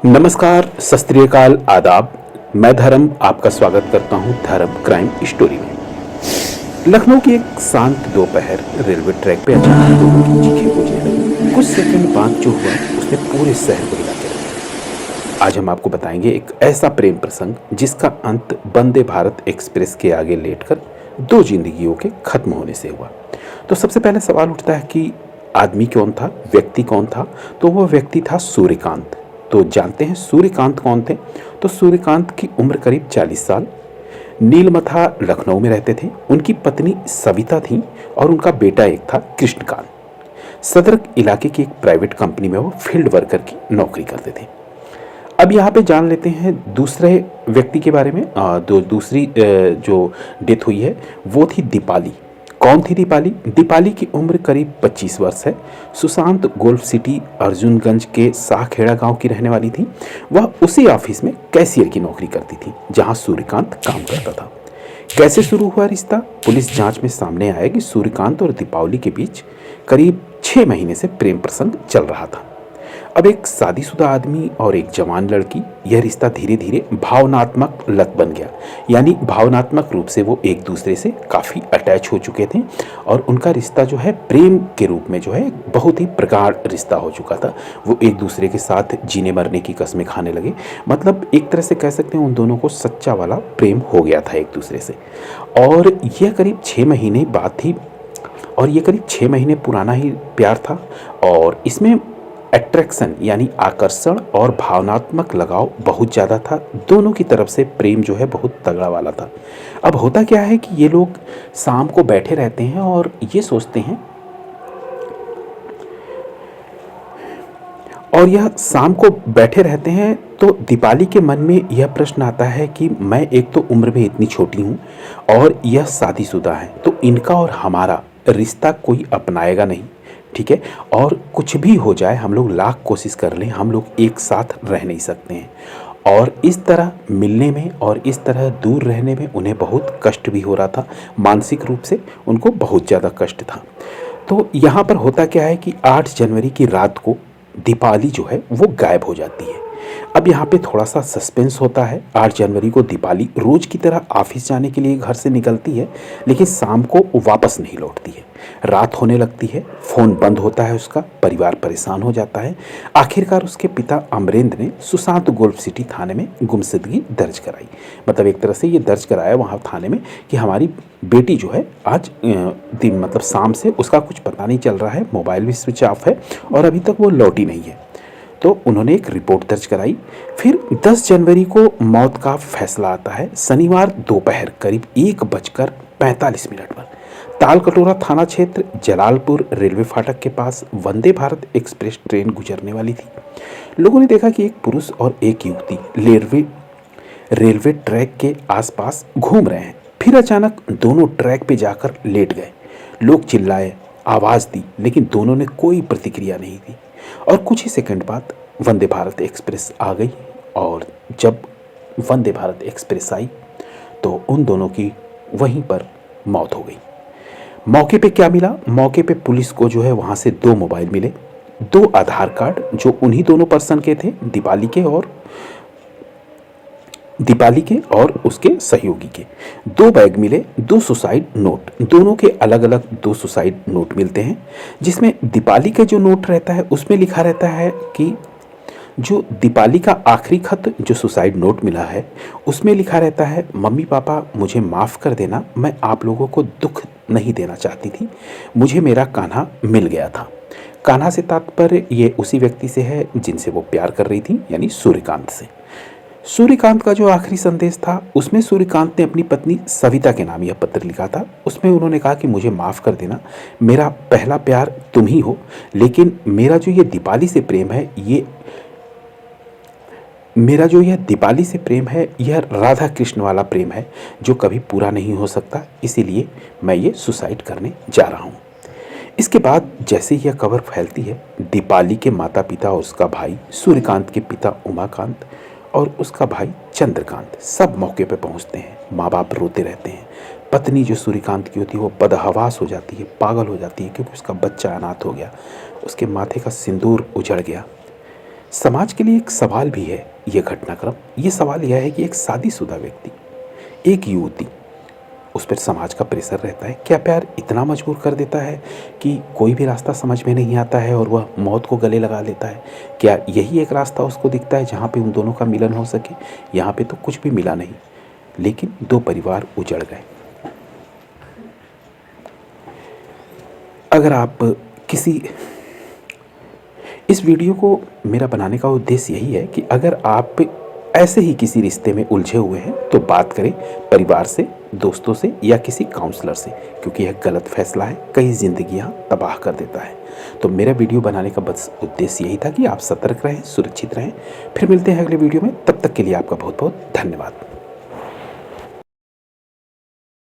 नमस्कार, सत श्री अकाल, आदाब। मैं धर्म आपका स्वागत करता हूं धर्म क्राइम स्टोरी में। लखनऊ की एक शांत दोपहर रेलवे ट्रैक पे अचानक लोगों की चीखें गूंजने लगी। कुछ सेकंड बाद जो हुआ उसने पूरे शहर को हिला के रख दिया। आज हम आपको बताएंगे एक ऐसा प्रेम प्रसंग जिसका अंत वंदे भारत एक्सप्रेस के आगे लेटकर दो जिंदगियों के खत्म होने से हुआ। तो सबसे पहले सवाल उठता है कि आदमी कौन था, व्यक्ति कौन था। तो वह व्यक्ति था सूर्यकांत। तो जानते हैं सूर्यकांत कौन थे। तो सूर्यकांत की उम्र करीब 40 साल, नीलमथा लखनऊ में रहते थे। उनकी पत्नी सविता थी और उनका बेटा एक था कृष्णकांत। सदर इलाके की एक प्राइवेट कंपनी में वो फील्ड वर्कर की नौकरी करते थे। अब यहाँ पे जान लेते हैं दूसरे व्यक्ति के बारे में। दूसरी जो डेथ हुई है वो थी दीपाली। कौन थी दीपाली? दीपाली की उम्र करीब 25 वर्ष है। सुशांत गोल्फ सिटी अर्जुनगंज के शाहखेड़ा गांव की रहने वाली थी। वह उसी ऑफिस में कैशियर की नौकरी करती थी जहां सूर्यकांत काम करता था। कैसे शुरू हुआ रिश्ता? पुलिस जांच में सामने आया कि सूर्यकांत और दीपावली के बीच करीब 6 महीने से प्रेम प्रसंग चल रहा था। अब एक शादीशुदा आदमी और एक जवान लड़की, यह रिश्ता धीरे धीरे भावनात्मक लत बन गया। यानी भावनात्मक रूप से वो एक दूसरे से काफ़ी अटैच हो चुके थे और उनका रिश्ता जो है प्रेम के रूप में जो है बहुत ही प्रगाढ़ रिश्ता हो चुका था। वो एक दूसरे के साथ जीने मरने की कस्में खाने लगे। मतलब एक तरह से कह सकते हैं उन दोनों को सच्चा वाला प्रेम हो गया था एक दूसरे से। और यह करीब 6 महीने बाद थी और ये करीब 6 महीने पुराना ही प्यार था। और इसमें अट्रैक्शन यानी आकर्षण और भावनात्मक लगाव बहुत ज़्यादा था। दोनों की तरफ से प्रेम जो है बहुत तगड़ा वाला था। अब होता क्या है कि ये लोग शाम को बैठे रहते हैं और ये सोचते हैं, और यह शाम को बैठे रहते हैं तो दीपाली के मन में यह प्रश्न आता है कि मैं एक तो उम्र में इतनी छोटी हूँ और यह शादीशुदा है, तो इनका और हमारा रिश्ता कोई अपनाएगा नहीं, ठीक है। और कुछ भी हो जाए, हम लोग लाख कोशिश कर लें, हम लोग एक साथ रह नहीं सकते हैं। और इस तरह मिलने में और इस तरह दूर रहने में उन्हें बहुत कष्ट भी हो रहा था। मानसिक रूप से उनको बहुत ज़्यादा कष्ट था। तो यहाँ पर होता क्या है कि 8 जनवरी की रात को दीपाली जो है वो गायब हो जाती है। अब यहाँ पे थोड़ा सा सस्पेंस होता है। 8 जनवरी को दीपाली रोज की तरह ऑफिस जाने के लिए घर से निकलती है, लेकिन शाम को वापस नहीं लौटती है। रात होने लगती है, फ़ोन बंद होता है उसका, परिवार परेशान हो जाता है। आखिरकार उसके पिता अमरेंद्र ने सुशांत गोल्फ सिटी थाने में गुमशुदगी दर्ज कराई। मतलब एक तरह से ये दर्ज कराया वहाँ थाने में कि हमारी बेटी जो है आज दिन मतलब शाम से उसका कुछ पता नहीं चल रहा है, मोबाइल भी स्विच ऑफ है और अभी तक वो लौटी नहीं है। तो उन्होंने एक रिपोर्ट दर्ज कराई। फिर 10 जनवरी को मौत का फैसला आता है। शनिवार दोपहर करीब 1:45 पर तालकटोरा थाना क्षेत्र जलालपुर रेलवे फाटक के पास वंदे भारत एक्सप्रेस ट्रेन गुजरने वाली थी। लोगों ने देखा कि एक पुरुष और एक युवती रेलवे ट्रैक के आसपास घूम रहे हैं। फिर अचानक दोनों ट्रैक पे जाकर लेट गए। लोग चिल्लाए, आवाज़ दी, लेकिन दोनों ने कोई प्रतिक्रिया नहीं दी। और कुछ ही सेकंड बाद वंदे भारत एक्सप्रेस आ गई। और जब वंदे भारत एक्सप्रेस आई तो उन दोनों की वहीं पर मौत हो गई। मौके पे क्या मिला? मौके पे पुलिस को जो है वहाँ से 2 मोबाइल मिले, 2 आधार कार्ड जो उन्हीं दोनों पर्सन के थे, दीपाली के और उसके सहयोगी के, 2 बैग मिले, 2 सुसाइड नोट, दोनों के अलग अलग 2 सुसाइड नोट मिलते हैं। जिसमें दीपाली का जो नोट रहता है उसमें लिखा रहता है कि जो दीपाली का आखिरी खत जो सुसाइड नोट मिला है उसमें लिखा रहता है, मम्मी पापा मुझे माफ़ कर देना, मैं आप लोगों को दुख नहीं देना चाहती थी, मुझे मेरा कान्हा मिल गया था। कान्हा से तात्पर्य ये उसी व्यक्ति से है जिनसे वो प्यार कर रही थी, यानी सूर्यकांत से। सूर्यकांत का जो आखिरी संदेश था उसमें सूर्यकांत ने अपनी पत्नी सविता के नाम यह पत्र लिखा था। उसमें उन्होंने कहा कि मुझे माफ़ कर देना, मेरा पहला प्यार तुम ही हो, लेकिन मेरा जो ये दीपाली से प्रेम है यह राधा कृष्ण वाला प्रेम है जो कभी पूरा नहीं हो सकता, इसीलिए मैं ये सुसाइड करने जा रहा हूँ। इसके बाद जैसे ही यह खबर फैलती है, दीपाली के माता पिता और उसका भाई, सूर्यकांत के पिता उमाकांत और उसका भाई चंद्रकांत सब मौके पर पहुंचते हैं। माँ बाप रोते रहते हैं। पत्नी जो सूर्यकांत की होती है वो बदहवास हो जाती है, पागल हो जाती है, क्योंकि उसका बच्चा अनाथ हो गया, उसके माथे का सिंदूर उजड़ गया। समाज के लिए एक सवाल भी है ये घटनाक्रम। ये सवाल यह है कि एक शादीशुदा व्यक्ति, एक युवती, उस पर समाज का प्रेशर रहता है। क्या प्यार इतना मजबूर कर देता है कि कोई भी रास्ता समझ में नहीं आता है और वह मौत को गले लगा लेता है? क्या यही एक रास्ता उसको दिखता है जहाँ पे उन दोनों का मिलन हो सके? यहाँ पे तो कुछ भी मिला नहीं, लेकिन दो परिवार उजड़ गए। अगर आप किसी इस वीडियो को मेरा बनाने का उद्देश्य यही है कि अगर आप ऐसे ही किसी रिश्ते में उलझे हुए हैं तो बात करें परिवार से, दोस्तों से या किसी काउंसलर से, क्योंकि यह गलत फैसला है, कई जिंदगियां तबाह कर देता है। तो मेरा वीडियो बनाने का बस उद्देश्य यही था कि आप सतर्क रहें, सुरक्षित रहें। फिर मिलते हैं अगले वीडियो में, तब तक के लिए आपका बहुत बहुत धन्यवाद।